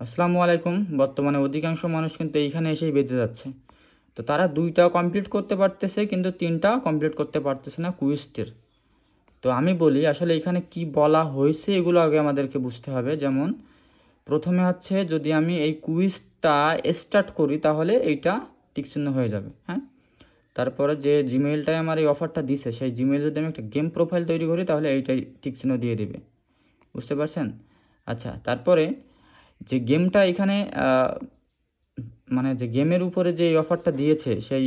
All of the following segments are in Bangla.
আসসালামু আলাইকুম। বর্তমানে অধিকাংশ মানুষ কিন্তু এইখানে এসেই বেঁচে যাচ্ছে। তো তারা ২টা কমপ্লিট করতে পারতেছে কিন্তু ৩টা কমপ্লিট করতে পারতেছে না কুইজটির। তো আমি বলি আসলে এখানে কি বলা হয়েছে এগুলো আগে আমাদেরকে বুঝতে হবে। যেমন প্রথমে হচ্ছে যদি আমি এই কুইজটা স্টার্ট করি তাহলে এইটা টিকচিহ্ন হয়ে যাবে, হ্যাঁ? তারপরে যে জিমেইলটায় আমার এই অফারটা দিছে সেই জিমেইল যদি আমি একটা গেম প্রোফাইল তৈরি করি তাহলে এইটাই টিকচিহ্ন দিয়ে দিবে। বুঝতে পারছেন? আচ্ছা, তারপরে যে গেমটা এখানে মানে যে গেমের উপরে যে অফারটা দিয়েছে সেই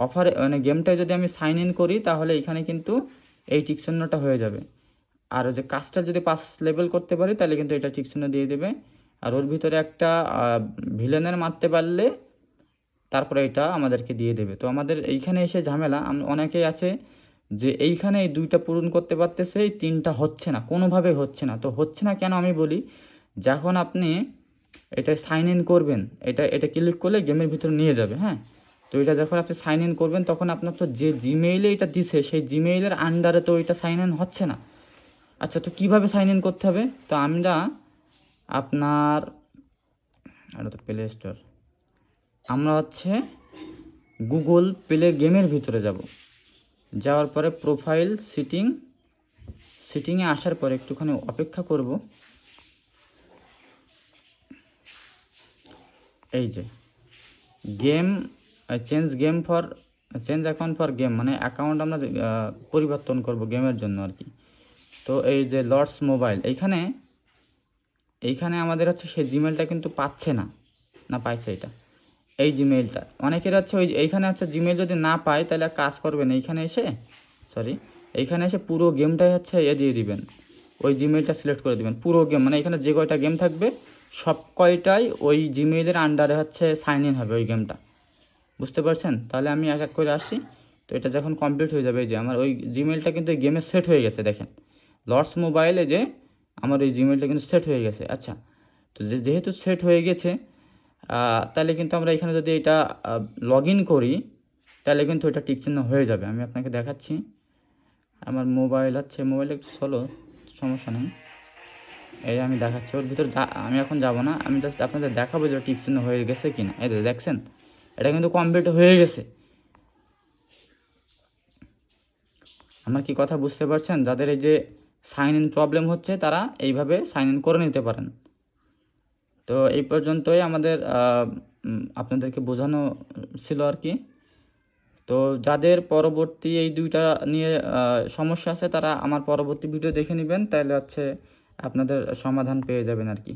অফারে মানে গেমটায় যদি আমি সাইন ইন করি তাহলে এখানে কিন্তু এই টিকচিহ্নটা হয়ে যাবে। আর যে কাজটা যদি ৫ লেভেল করতে পারি তাহলে কিন্তু এটা টিকচিহ্ন দিয়ে দেবে। আর ওর ভিতরে একটা ভিলেনের মারতে পারলে তারপরে এটা আমাদেরকে দিয়ে দেবে। তো আমাদের এইখানে এসে ঝামেলা অনেকেই আছে যে এইখানে এই ২টা পূরণ করতে পারতেছে, এই ৩টা হচ্ছে না, কোনোভাবেই হচ্ছে না। তো হচ্ছে না কেন আমি বলি, যখন আপনি এটা সাইন ইন করবেন, এটা ক্লিক করলে গেমের ভিতরে নিয়ে যাবে, হ্যাঁ? তো এটা যখন আপনি সাইন ইন করবেন তখন আপনার তো যে জিমেইলে এটা দিছে সেই জিমেইলের আন্ডারে তো এটা সাইন ইন হচ্ছে না। আচ্ছা, তো কীভাবে সাইন ইন করতে হবে? তো আমরা আপনার এটা তো প্লে স্টোর, আমরা হচ্ছে গুগল প্লে গেমের ভিতরে যাব। যাওয়ার পরে প্রোফাইল সিটিংয়ে আসার পরে একটুখানি অপেক্ষা করব। এই যে game change account for game, মানে অ্যাকাউন্ট আমরা পরিবর্তন করব গেমের জন্য আর কি। তো এই যে লর্ডস মোবাইল, এইখানে আমাদের হচ্ছে সেই জিমেলটা কিন্তু পাচ্ছে না, না পাইছে এটা, এই জিমেইলটা অনেকের হচ্ছে এইখানে হচ্ছে জিমেইল যদি না পায় তাহলে কাজ করবেন, এইখানে এসে পুরো গেমটাই হচ্ছে দিয়ে দিবেন, ওই জিমেইলটা সিলেক্ট করে দিবেন পুরো গেম, মানে এখানে যে কয়টা গেম থাকবে সব কয়টাই ওই জিমেইলের আন্ডারে হচ্ছে সাইন ইন হবে ওই গেমটা। বুঝতে পারছেন? তাহলে আমি এক এক করে আসি। তো এটা যখন কমপ্লিট হয়ে যাবে, এই যে আমার ওই জিমেইলটা কিন্তু এই গেমে সেট হয়ে গেছে, দেখেন লর্ডস মোবাইলে যে আমার এই জিমেইলটা কিন্তু সেট হয়ে গেছে। আচ্ছা, তো যেহেতু সেট হয়ে গেছে তাহলে কিন্তু আমরা এখানে যদি এটা লগ ইন করি তাহলে কিন্তু এটা টিকচিহ্ন হয়ে যাবে। আমি আপনাকে দেখাচ্ছি। আমার মোবাইল একটু স্লো, সমস্যা নেই। এই আমি দেখাচ্ছি, ওর ভিতর আমি এখন যাব না, আমি জাস্ট আপনাদের দেখাবো যে টিকচিহ্ন হয়ে গেছে কি না। এই দেখছেন, এটা কিন্তু কমপ্লিট হয়ে গেছে। আমার কি কথা বুঝতে পারছেন? যাদের এই যে সাইন ইন প্রবলেম হচ্ছে তারা এইভাবে সাইন ইন করে নিতে পারেন। তো এই পর্যন্তই আমাদের আপনাদেরকে বোঝানো ছিল আর কি। তো যাদের পরবর্তী এই ২টা নিয়ে সমস্যা আছে তারা আমার পরবর্তী ভিডিও দেখে নেবেন, তাহলে হচ্ছে আপনাদের সমাধান পেয়ে যাবেন আর কি।